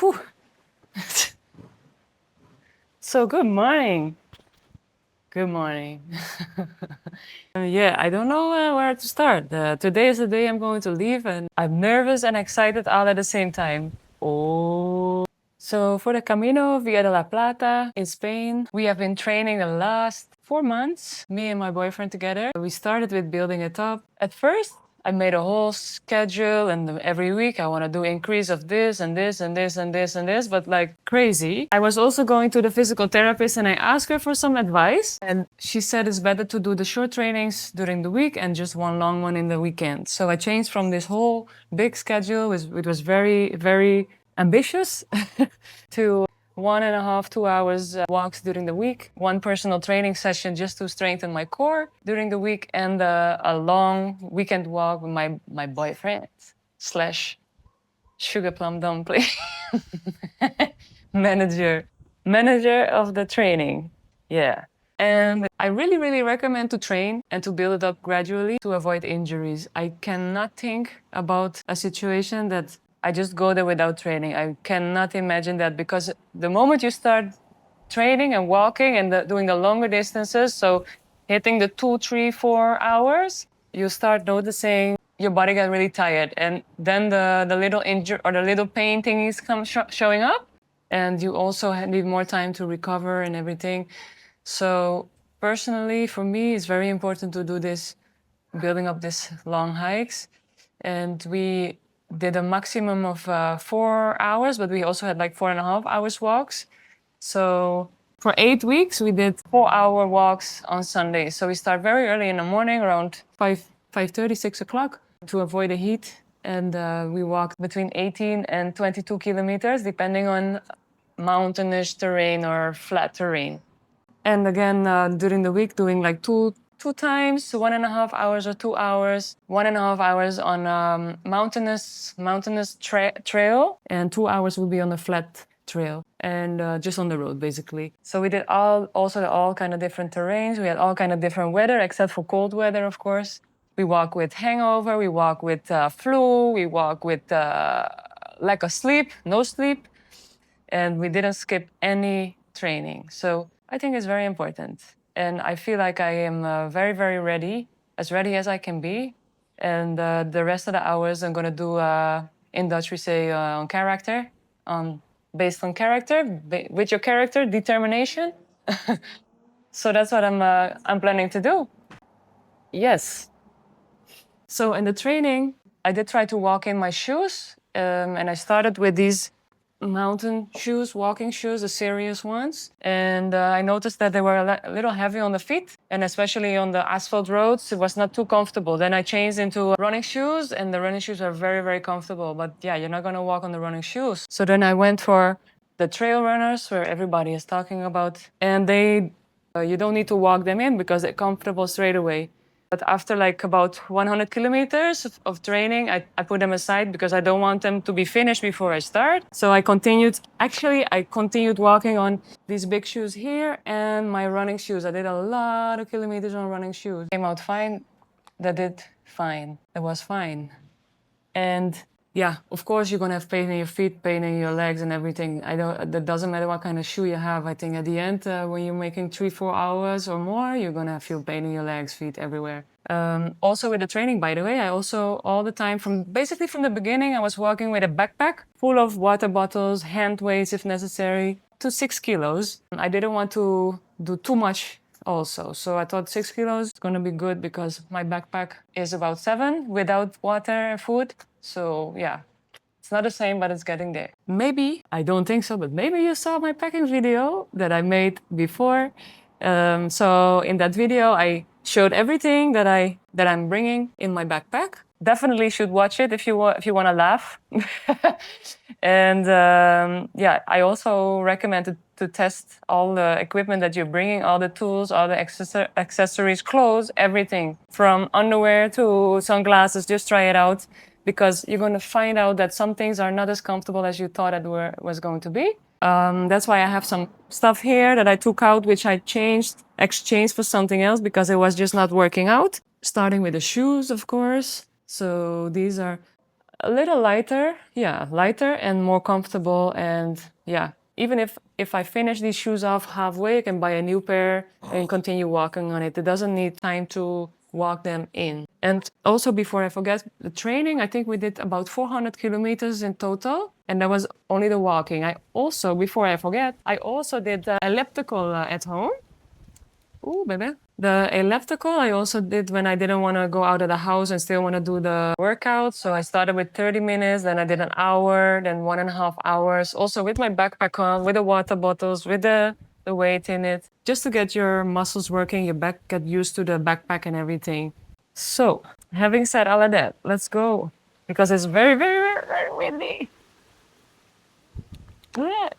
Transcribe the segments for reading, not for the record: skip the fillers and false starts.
Whew. So good morning. Good morning. Yeah, I don't know where to start. Today is the day I'm going to leave, and I'm nervous and excited all at the same time. Oh. So for the Camino via de la Plata in Spain, we have been training the last 4 months, me and my boyfriend together. We started with building it up. At first, I made a whole schedule, and every week I want to do increase of this and this and this and this and this, but like crazy. I was also going to the physical therapist and I asked her for some advice, and she said it's better to do the short trainings during the week and just one long one in the weekend. So I changed from this whole big schedule, it was very, very ambitious, to 1.5 to 2 hours walks during the week, one personal training session just to strengthen my core during the week, and a long weekend walk with my boyfriend slash sugar plum dumpling manager of the training. Yeah. And I really, really recommend to train and to build it up gradually to avoid injuries. I cannot think about a situation that I just go there without training. I cannot imagine that, because the moment you start training and walking and doing the longer distances, so hitting the 2, 3, 4 hours, you start noticing your body got really tired, and then the little injury or the little pain thingies come showing up, and you also need more time to recover and everything. So personally, for me, it's very important to do this, building up these long hikes. And we did a maximum of 4 hours, but we also had like 4.5 hours walks. So for 8 weeks, we did 4-hour walks on Sundays. So we start very early in the morning, around 5:30, 6 o'clock, to avoid the heat. And we walk between 18 and 22 kilometers, depending on mountainous terrain or flat terrain. And again, during the week, doing like two times, 1.5 hours or 2 hours, 1.5 hours on mountainous trail, and 2 hours will be on a flat trail, and just on the road, basically. So we did all kind of different terrains. We had all kind of different weather, except for cold weather, of course. We walk with hangover, we walk with flu, we walk with lack of sleep, no sleep, and we didn't skip any training. So I think it's very important. And I feel like I am very, very ready as I can be. And the rest of the hours I'm gonna do, in Dutch we say on character, based on character, with your character, determination. So that's what I'm planning to do. Yes. So in the training, I did try to walk in my shoes, and I started with these mountain shoes, walking shoes, the serious ones. And I noticed that they were a little heavy on the feet, and especially on the asphalt roads, it was not too comfortable. Then I changed into running shoes, and the running shoes are very, very comfortable. But yeah, you're not gonna walk on the running shoes. So then I went for the trail runners, where everybody is talking about, and you don't need to walk them in because they're comfortable straight away. But after like about 100 kilometers of training, I put them aside because I don't want them to be finished before I start. So I continued walking on these big shoes here and my running shoes. I did a lot of kilometers on running shoes. Came out fine. That did fine. It was fine. And yeah, of course you're gonna have pain in your feet, pain in your legs and everything. That doesn't matter what kind of shoe you have. I think at the end, when you're making 3-4 hours or more, you're gonna feel pain in your legs, feet, everywhere. Also with the training, by the way, I also all the time, basically from the beginning, I was walking with a backpack full of water bottles, hand weights if necessary, to 6 kilos. I didn't want to do too much also. So I thought 6 kilos is gonna be good because my backpack is about 7 without water and food. So yeah, it's not the same, but it's getting there. Maybe, I don't think so, but maybe you saw my packing video that I made before. So in that video, I showed everything that I'm bringing in my backpack. Definitely should watch it if you want to laugh. And yeah, I also recommend to test all the equipment that you're bringing, all the tools, all the accessories, clothes, everything from underwear to sunglasses. Just try it out, because you're going to find out that some things are not as comfortable as you thought it was going to be. That's why I have some stuff here that I took out, which I exchanged for something else because it was just not working out. Starting with the shoes, of course. So these are A little lighter, yeah, lighter and more comfortable. And yeah, even if I finish these shoes off halfway, I can buy a new pair and continue walking on it. It doesn't need time to walk them in. And also, before I forget, the training, I think we did about 400 kilometers in total, and that was only the walking. I also, before I forget, I also did the elliptical at home. Ooh, baby. The elliptical I also did when I didn't want to go out of the house and still want to do the workout. So I started with 30 minutes, then I did an hour, then 1.5 hours. Also with my backpack on, with the water bottles, with the weight in it. Just to get your muscles working, your back get used to the backpack and everything. So, having said all of that, let's go. Because it's very, very, very, very windy. Yeah.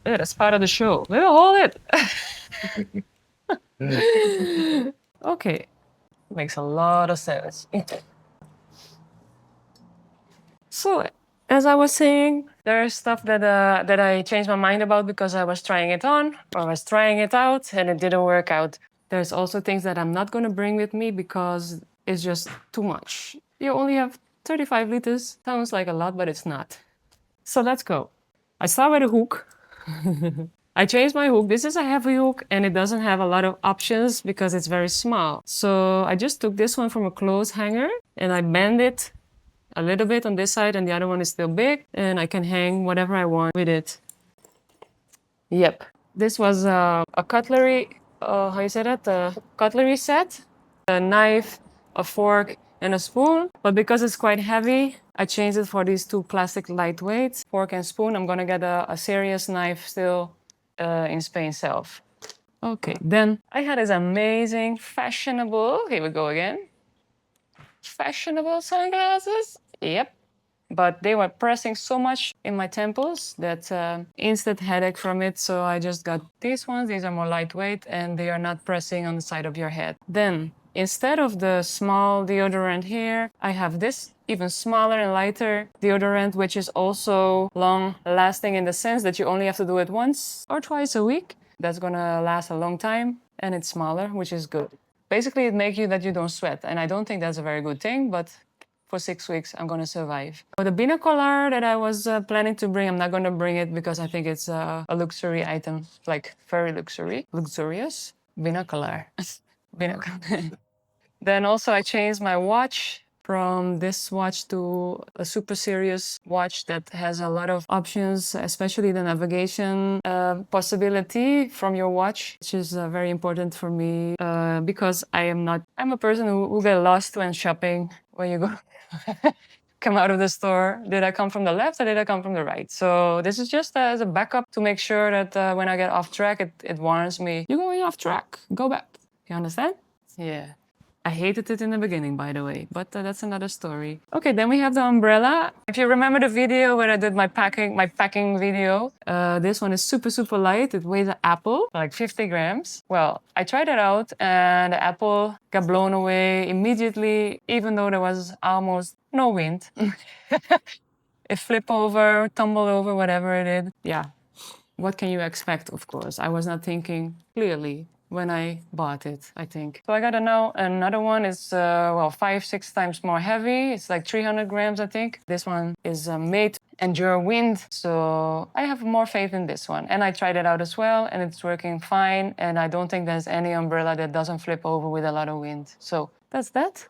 Yeah, that's part of the show. We'll hold it. Okay, makes a lot of sense. So, as I was saying, there's stuff that I changed my mind about because I was trying it on, or I was trying it out, and it didn't work out. There's also things that I'm not going to bring with me because it's just too much. You only have 35 liters. Sounds like a lot, but it's not. So let's go. I start with a hook. I changed my hook. This is a heavy hook and it doesn't have a lot of options because it's very small. So I just took this one from a clothes hanger and I bend it a little bit on this side and the other one is still big and I can hang whatever I want with it. Yep. This was a cutlery, how you say that? A cutlery set. A knife, a fork, and a spoon. But because it's quite heavy, I changed it for these two plastic lightweights. Fork and spoon. I'm gonna get a serious knife still in Spain itself. Okay, then I had this amazing, fashionable, here we go again. Fashionable sunglasses. Yep. But they were pressing so much in my temples that instant headache from it. So I just got these ones. These are more lightweight and they are not pressing on the side of your head. Then instead of the small deodorant here, I have this even smaller and lighter deodorant, which is also long lasting in the sense that you only have to do it once or twice a week. That's gonna last a long time and it's smaller, which is good. Basically, it makes you that you don't sweat. And I don't think that's a very good thing, but for 6 weeks, I'm gonna survive. The binocular that I was planning to bring, I'm not gonna bring it because I think it's a luxury item, like very luxurious. Binocular. Binocular. Then also I changed my watch from this watch to a super serious watch that has a lot of options, especially the navigation possibility from your watch, which is very important for me because I'm a person who get lost when shopping, when you go come out of the store. Did I come from the left or did I come from the right? So this is just as a backup to make sure that when I get off track, it warns me, you're going off track, go back. You understand? Yeah. I hated it in the beginning, by the way, but that's another story. Okay, then we have the umbrella. If you remember the video where I did my packing video, this one is super, super light. It weighs an apple, like 50 grams. Well, I tried it out and the apple got blown away immediately, even though there was almost no wind. It flipped over, tumbled over, whatever it did. Yeah, what can you expect, of course? I was not thinking clearly when I bought it, I think. So I got another one is, well, 5-6 times more heavy. It's like 300 grams, I think. This one is made to endure wind. So I have more faith in this one. And I tried it out as well and it's working fine. And I don't think there's any umbrella that doesn't flip over with a lot of wind. So that's that.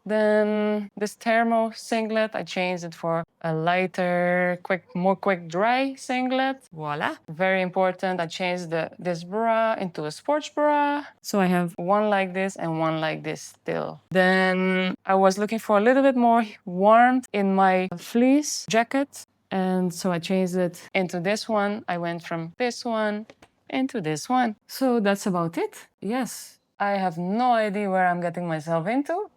Then this thermal singlet, I changed it for a lighter, more quick dry singlet. Voila. Very important. I changed this bra into a sports bra. So I have one like this and one like this still. Then I was looking for a little bit more warmth in my fleece jacket. And so I changed it into this one. I went from this one into this one. So that's about it. Yes. I have no idea where I'm getting myself into.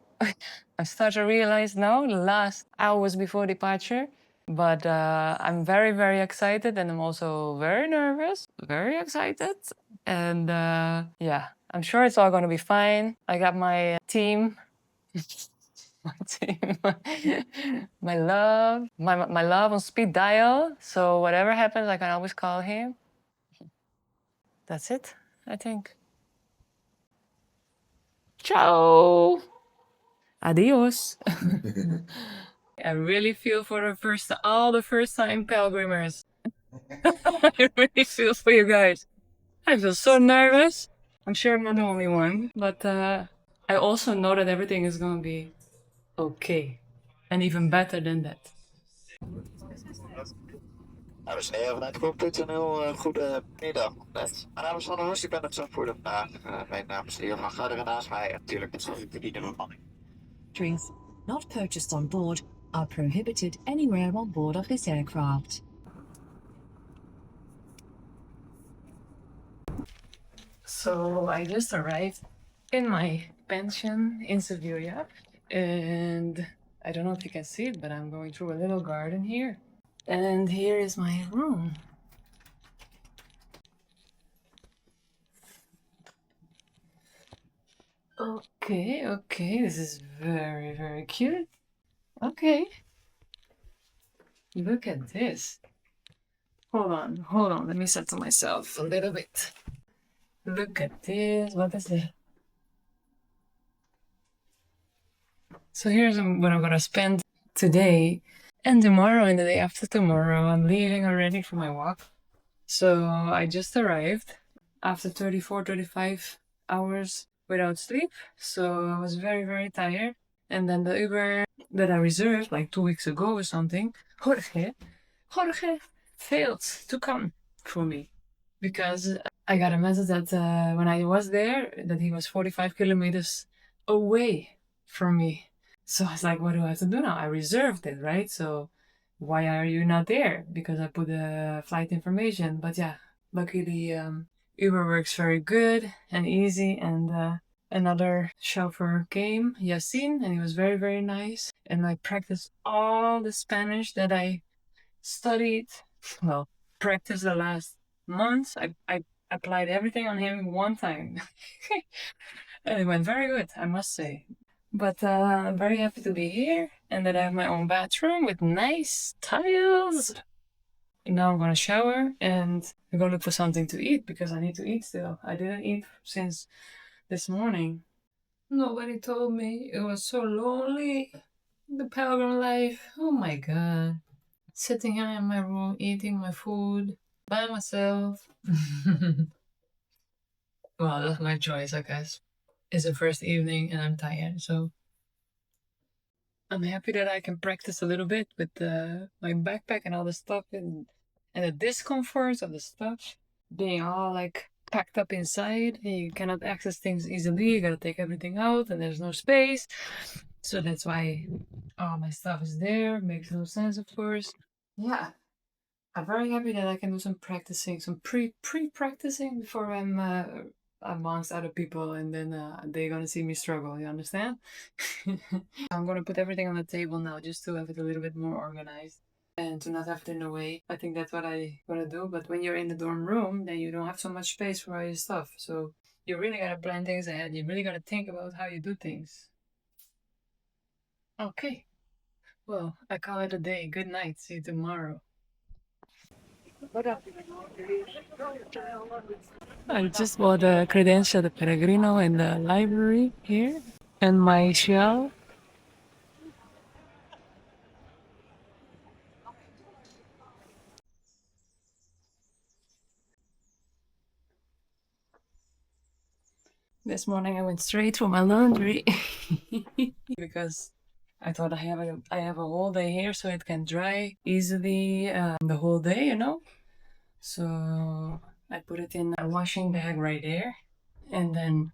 I start to realize now, the last hours before departure, but I'm very, very excited and I'm also very nervous, very excited. And yeah, I'm sure it's all gonna be fine. I got my team, my team, my love on speed dial. So whatever happens, I can always call him. That's it, I think. Ciao. Adios. I really feel for all the first time pilgrimers. I really feel for you guys. I feel so nervous. I'm sure I'm not the only one, but I also know that everything is gonna be okay. And even better than that. Dames en heren, vanuit Kop.nl, goedemiddag. Mijn naam is Van der Horst, ik ben het voor vandaag. Mijn naam is de heer Van Garderen naast mij en natuurlijk het verdiende bemanning. Drinks not purchased on board are prohibited anywhere on board of this aircraft. So I just arrived in my pension in Sevilla, and I don't know if you can see it, but I'm going through a little garden here. And here is my room. Okay, this is very, very cute. Okay. Look at this. Hold on, let me settle myself a little bit. Look at this, what is it? So here's what I'm gonna spend today and tomorrow and the day after tomorrow. I'm leaving already for my walk. So I just arrived after 34, 35 hours without sleep. So I was very, very tired. And then the Uber that I reserved like 2 weeks ago or something, Jorge failed to come for me because I got a message that when I was there that he was 45 kilometers away from me. So I was like, what do I have to do now? I reserved it, right? So why are you not there? Because I put the flight information. But yeah, luckily Uber works very good and easy, and another chauffeur came, Yasin, and he was very, very nice. And I practiced all the Spanish that I studied, well, practiced the last months. I applied everything on him one time. And it went very good, I must say. But I'm very happy to be here and that I have my own bathroom with nice tiles. And now I'm gonna shower and I'm gonna look for something to eat because I need to eat still. I didn't eat since this morning. Nobody told me. It was so lonely. The pilgrim life. Oh my god. Sitting here in my room, eating my food by myself. Well, that's my choice, I guess. It's the first evening and I'm tired, so I'm happy that I can practice a little bit with my backpack and all the stuff and the discomfort of the stuff being all like packed up inside. And you cannot access things easily. You gotta take everything out and there's no space. So that's why all my stuff is there. Makes no sense, of course. Yeah. I'm very happy that I can do some practicing, some pre-practicing before I'm amongst other people, and then they're gonna see me struggle, you understand? I'm gonna put everything on the table now just to have it a little bit more organized and to not have it in the way. I think that's what I'm gonna do, but when you're in the dorm room, then you don't have so much space for all your stuff. So you really gotta plan things ahead. You really gotta think about how you do things. Okay. Well, I call it a day. Good night. See you tomorrow. I just bought a 𝗃𝗃 de Peregrino in the library here and my shell. This morning I went straight for my laundry because I thought I have a whole day here so it can dry easily the whole day, you know. So I put it in a washing bag right there, and then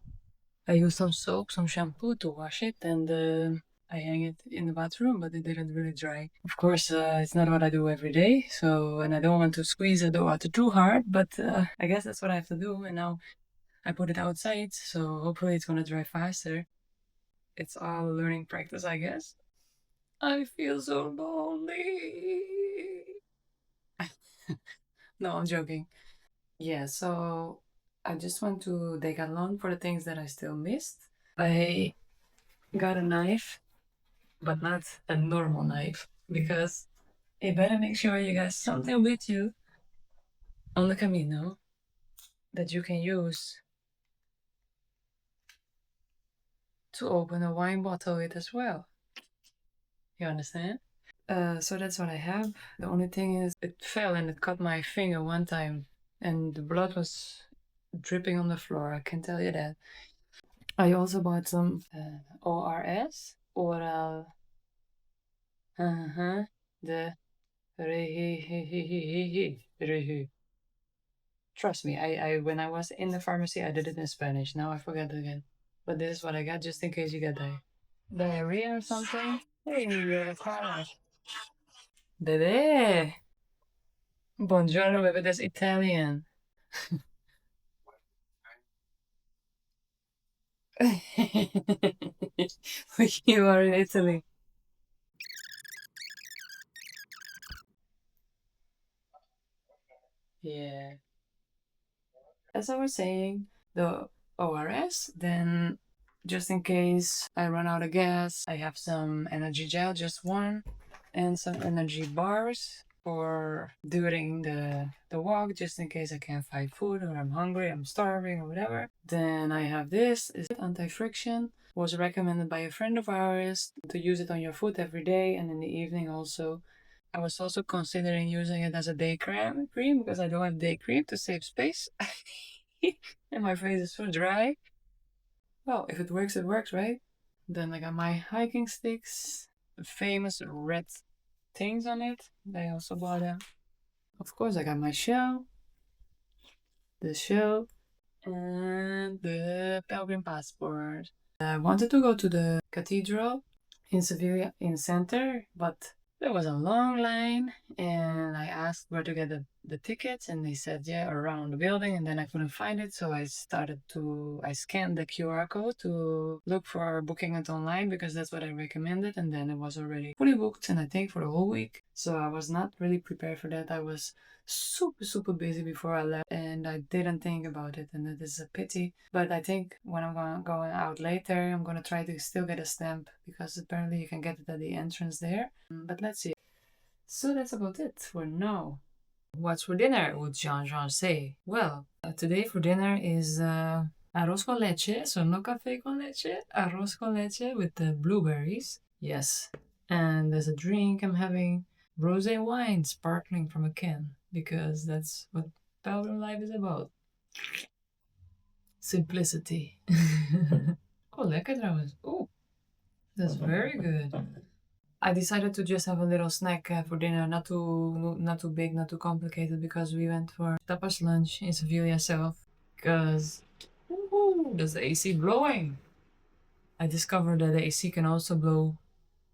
I use some soap, some shampoo to wash it, and I hang it in the bathroom, but it didn't really dry. Of course, it's not what I do every day, so, and I don't want to squeeze the water too hard, but I guess that's what I have to do, and now I put it outside, so hopefully it's gonna dry faster. It's all learning practice, I guess. I feel so lonely. No, I'm joking. Yeah, so I just went to Decathlon for the things that I still missed. I got a knife, but not a normal knife, because you better make sure you got something with you on the Camino that you can use to open a wine bottle with as well. You understand? So that's what I have. The only thing is it fell and it cut my finger one time and the blood was dripping on the floor, I can tell you that. I also bought some ORS, oral, the 𝗵𝗃𝗶𝗃𝗃. Trust me, I when I was in the pharmacy, I did it in Spanish. Now I forget again. But this is what I got, just in case you get diarrhea or something. Hey, you're a car. Bebé. Buongiorno, bebé, that's Italian. You are in Italy. Yeah. As I was saying, the ORS, then just in case I run out of gas, I have some energy gel, just one, and some energy bars for during the walk, just in case I can't find food or I'm hungry, I'm starving or whatever. Then I have this, is anti-friction, was recommended by a friend of ours to use it on your foot every day and in the evening also. I was also considering using it as a day cream because I don't have day cream to save space. And my face is so dry. Well, if it works, it works, right? Then I got my hiking sticks, famous red things on it. I also bought them. Of course, I got my shell, the shell, and the pilgrim passport. I wanted to go to the cathedral in Sevilla in center, but there was a long line and I asked where to get the tickets and they said, yeah, around the building, and then I couldn't find it. So I scanned the QR code to look for booking it online because that's what I recommended. And then it was already fully booked and I think for the whole week. So I was not really prepared for that. I was super busy before I left and I didn't think about it, and it is a pity. But I think when I'm going out later, I'm gonna try to still get a stamp because apparently you can get it at the entrance there. But let's see. So that's about it for now. What's for dinner, would Jean say? Well, today for dinner is arroz con leche, so no café con leche, arroz con leche with the blueberries. Yes. And as a drink, I'm having rosé wine sparkling from a can because that's what Belgian life is about. Simplicity. Oh, lekker trouwens. Oh, that's very good. I decided to just have a little snack for dinner, not too big, not too complicated, because we went for tapas lunch in Sevilla itself. Because there's the AC blowing. I discovered that the AC can also blow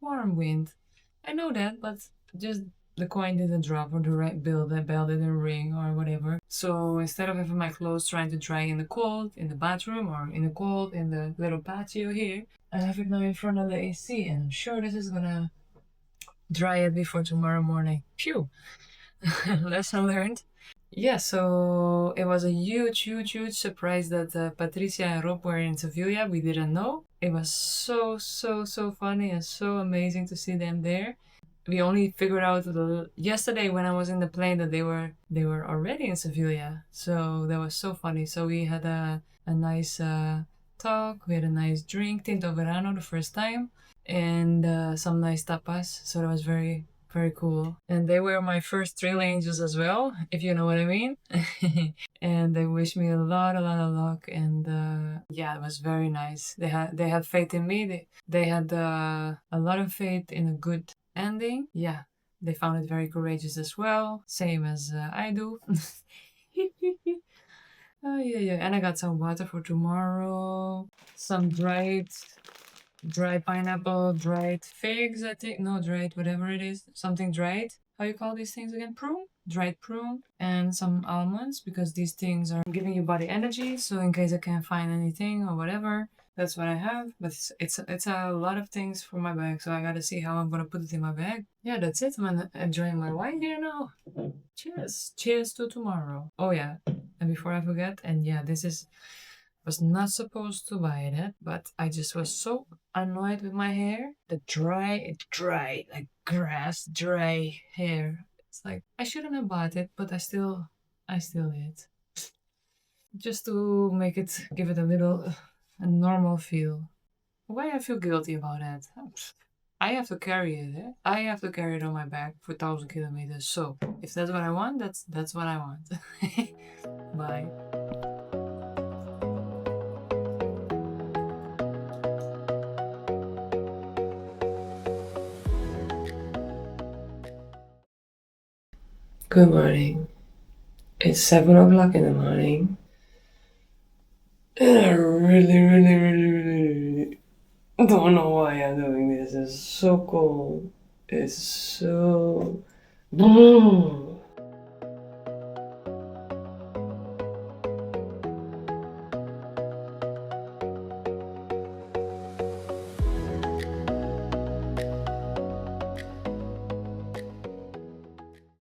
warm wind. I know that, but just the coin didn't drop or the bell didn't ring or whatever. So instead of having my clothes trying to dry in the cold in the bathroom or in the cold in the little patio here, I have it now in front of the AC, and I'm sure this is gonna dry it before tomorrow morning. Phew. Lesson learned. Yeah, so it was a huge surprise that Patricia and Rob were in Sevilla. We didn't know. It was so funny and so amazing to see them there. We only figured out yesterday when I was in the plane that they were already in Sevilla. So that was so funny. So we had a nice talk. We had a nice drink, tinto verano, the first time, and some nice tapas. So that was very cool. And they were my first trail angels as well, if you know what I mean. And they wished me a lot of luck. And yeah, it was very nice. They had faith in me. They had a lot of faith in a good ending. Yeah, they found it very courageous as well, same as I do. Oh yeah, and I got some water for tomorrow, some dried pineapple, dried figs, I think. No, dried whatever it is, something dried. How you call these things again? Prune? Dried prune, and some almonds, because these things are giving you body energy. So in case I can't find anything or whatever, that's what I have. But it's a lot of things for my bag, so I gotta see how I'm gonna put it in my bag. Yeah, that's it. I'm enjoying my wine here now. Cheers to tomorrow. Oh yeah, and before I forget, and yeah, was not supposed to buy that, but I just was so annoyed with my hair. The dry like grass dry hair. It's like I shouldn't have bought it, but I still did. Just to give it a little a normal feel. Why I feel guilty about that? I have to carry it. Eh? I have to carry it on my back for 1,000 kilometers. So if that's what I want, that's what I want. Bye. Good morning. It's 7 o'clock in the morning. And I really don't know why I'm doing this. It's so cold. It's so...